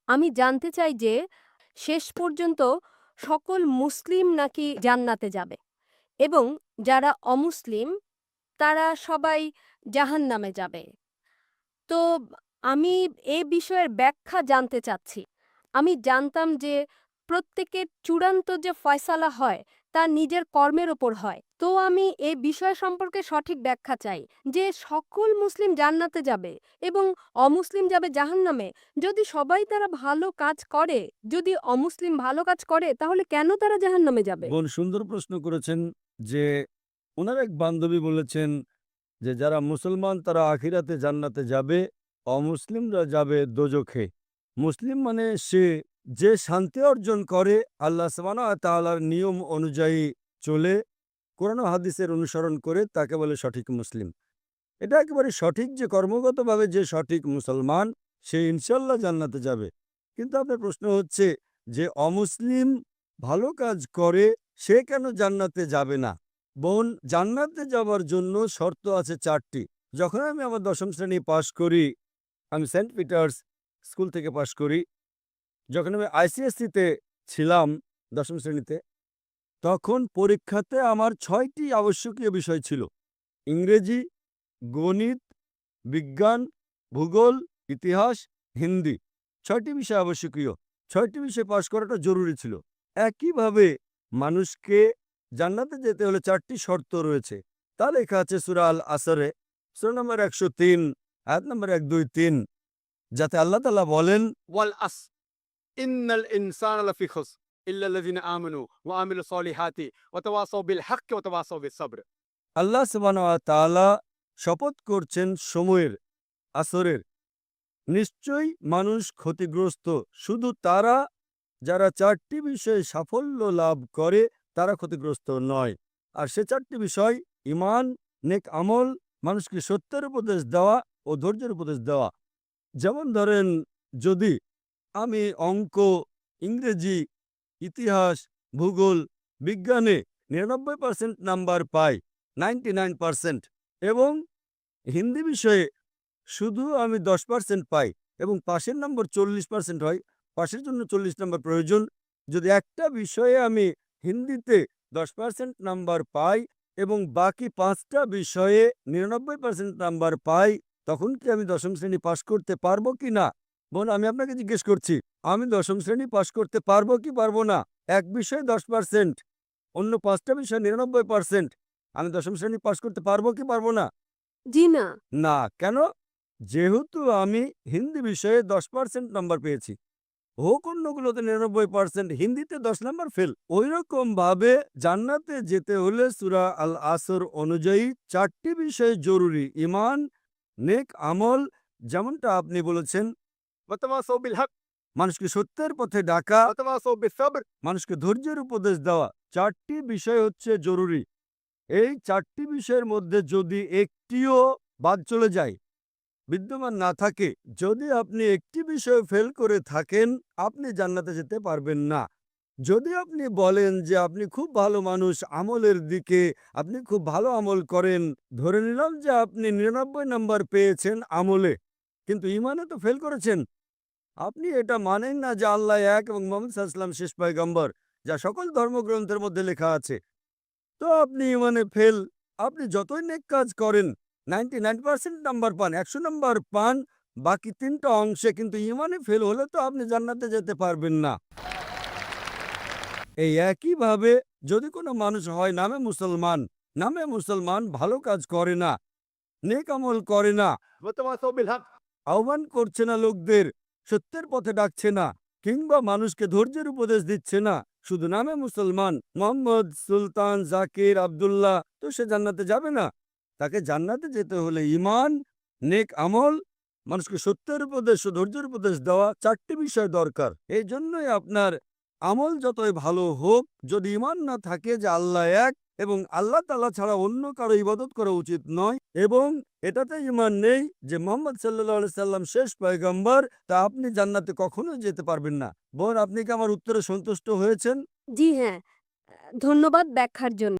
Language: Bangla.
আমি জানতে চাই যে শেষ পর্যন্ত সকল মুসলিম নাকি জান্নাতে যাবে এবং যারা অমুসলিম তারা সবাই জাহান্নামে যাবে। তো আমি এ বিষয়ের ব্যাখ্যা জানতে চাচ্ছি। আমি জানতাম যে প্রত্যেকের চূড়ান্ত যে ফয়সালা হয় তা নিজের কর্মের ওপর হয়। তো আমি এই বিষয় সম্পর্কে সঠিক ব্যাখ্যা চাই যে সকল মুসলিম জান্নাতে যাবে এবং অমুসলিম যাবে জাহান্নামে। যদি সবাই তারা ভালো কাজ করে, যদি অমুসলিম ভালো কাজ করে তাহলে কেন তারা জাহান্নামে যাবে? বোন সুন্দর প্রশ্ন করেছেন যে ওনার এক বান্ধবী বলেছেন যে যারা মুসলমান তারা আখিরাতে জান্নাতে যাবে, অমুসলিমরা যাবে দোজখে। মুসলিম মানে সে যে শান্তি অর্জন করে আল্লাহ সুবহানাহু ওয়া তাআলার নিয়ম অনুযায়ী চলে, কোরআন ও হাদিসের অনুসরণ করে, তাকে বলে সঠিক মুসলিম। এটা একেবারে সঠিক যে কর্মগতভাবে যে সঠিক মুসলমান সে ইনশাল্লাহ জান্নাতে যাবে। কিন্তু আপনার প্রশ্ন হচ্ছে যে অমুসলিম ভালো কাজ করে সে কেন জান্নাতে যাবে না? বোন, জান্নাতে যাওয়ার জন্য শর্ত আছে ৪টি। যখন আমি আমার ১০ম শ্রেণী পাশ করি, আমি সেন্ট পিটার্স স্কুল থেকে পাশ করি। যখন আমি আইসিএসসিতে ছিলাম ১০ম শ্রেণীতে, তখন পরীক্ষাতে আমার ৬টি আবশ্যকীয় বিষয় ছিল: ইংরেজি, গণিত, বিজ্ঞান, ভূগোল, ইতিহাস, হিন্দি। ৬টি বিষয় আবশ্যকীয়। ৬টি বিষয় পাশ করাটা জরুরি ছিল। একইভাবে মানুষকে জান্নাতে যেতে হলে ৪টি শর্ত রয়েছে। তা লেখা আছে সূরা আল আসরে, সূরা নম্বর ১০৩, আয়াত নম্বর ১, ২, ৩, যাতে আল্লাহ তাআলা বলেন, ওয়াল আস ইন্নাল ইনসানা লাফি খুসর ইল্লা আল্লাযিনা আমানু ওয়া আমিলুস সলিহাতি ওয়া তাওয়াসাউ বিল হাক্কি ওয়া তাওয়াসাউ বিস সাবর। আল্লাহ সুবহানাহু ওয়া তাআলা শপথ করছেন সময়ের, আসরের। নিশ্চয়ই মানুষ ক্ষতিগ্রস্ত, শুধু তারা যারা ৪টি বিষয়ে সাফল্য লাভ করে তারা ক্ষতিগ্রস্ত নয়। আর সে ৪টি বিষয়: ঈমান, নেক আমল, মানুষকে সত্যের উপদেশ দেওয়া ও ধৈর্যের উপদেশ দেওয়া। যেমন ধরেন, যদি আমি অঙ্ক, ইংরেজি, ইতিহাস, ভূগোল, বিজ্ঞানে ৯৯% নাম্বার পাই, 99%, এবং হিন্দি বিষয়ে শুধু আমি 10% পাই এবং পাশের নম্বর 40% হয়, পাশের জন্য 40 নম্বর প্রয়োজন। যদি একটা বিষয়ে আমি হিন্দিতে 10% নাম্বার পাই এবং বাকি 5টা বিষয়ে 99% নাম্বার পাই, তখন কি আমি ১০ম শ্রেণী পাশ করতে পারবো কি না? বোন, আমি আপনাকে জিজ্ঞেস করছি, আমি ১০ম শ্রেণী পাশ করতে পারবো কি পারবো না? এক বিষয়ে 10%, অন্য 5টা বিষয়ে 99%, আমি ১০ম শ্রেণী পাশ করতে পারবো কি পারবো না? জি না। না। কেন? যেহেতু আমি হিন্দি বিষয়ে 10% নাম্বার পেয়েছি, হোক অন্যগুলোতে 99%, হিন্দিতে 10 নাম্বার ফেল। ওইরকম ভাবে জান্নাতে যেতে হলে সূরা আল আসর অনুযায়ী ৪টি বিষয় জরুরি: ঈমান, নেক আমল, যেমনটা আপনি বলেছেন, ওয়া তাওয়াসাউ বিল হক মানুষকে সত্যের পথে ডাকা, ওয়া তাওয়াসাউ বিস সাবর। মানুষকে ধৈর্যের উপদেশ দেওয়া। ৪টি বিষয় হচ্ছে জরুরি। এই ৪টি বিষয়ের মধ্যে যদি একটিও বাদ চলে যায়, বিদ্যমান না থাকে, যদি আপনি একটি বিষয়ে ফেল করে থাকেন, আপনি জান্নাতে যেতে পারবেন না। যদি আপনি বলেন যে আপনি খুব ভালো মানুষ, আমলের দিকে আপনি খুব ভালো আমল করেন, ধরে নিলাম যে আপনি ৯৯ নাম্বার পেয়েছেন আমলে, কিন্তু ঈমানে তো ফেল করেছেন। আপনি এটা মানেন না যে আল্লাহ এক এবং মুহাম্মদ সাল্লাল্লাহু আলাইহি ওয়াসাল্লাম শেষ পয়গম্বর, যা সকল ধর্মগ্রন্থের মধ্যে লেখা আছে। তো আপনি ঈমানে ফেল। আপনি যতই নেক কাজ করেন, 99% নাম্বার পান, ১০০ নাম্বার পান, বাকি ৩টা অংশে, কিন্তু ঈমানে ফেল হলে তো আপনি জান্নাতে যেতে পারবেন না। এই একইভাবে যদি কোনো মানুষ হয় নামে মুসলমান ভালো কাজ করে না, নেক আমল করে না, ওয়া তাওয়াসাউ বিল হক আহ্বান করছে না লোকদের, সত্যের পথে ডাকছে না, কিংবা মানুষকে ধৈর্যের উপদেশ দিচ্ছে না, শুধু নামে মুসলমান, মোহাম্মদ, সুলতান, জাকির, আব্দুল্লাহ, তো সে জান্নাতে যাবে না। তাকে জান্নাতে যেতে হলে ঈমান, নেক আমল, মানুষকে সত্যের উপদেশ ও ধৈর্যের উপদেশ দেওয়া, ৪টি বিষয় দরকার। এই জন্যই আপনার আমল যতই ভালো হোক, যদি ঈমান না থাকে যে আল্লাহ এক এবং আল্লাহ তাআলা ছাড়া অন্য কারো ইবাদত করা উচিত নয়, এবং এটাতে ঈমান নেই যে মুহাম্মদ সাল্লাল্লাহু আলাইহি সাল্লাম শেষ পয়গম্বর, তা আপনি জান্নাতে কখনোই যেতে পারবেন না। বোন, আপনি কি আমার উত্তরে সন্তুষ্ট হয়েছেন? জি হ্যাঁ। ধন্যবাদ ব্যাখ্যার জন্য।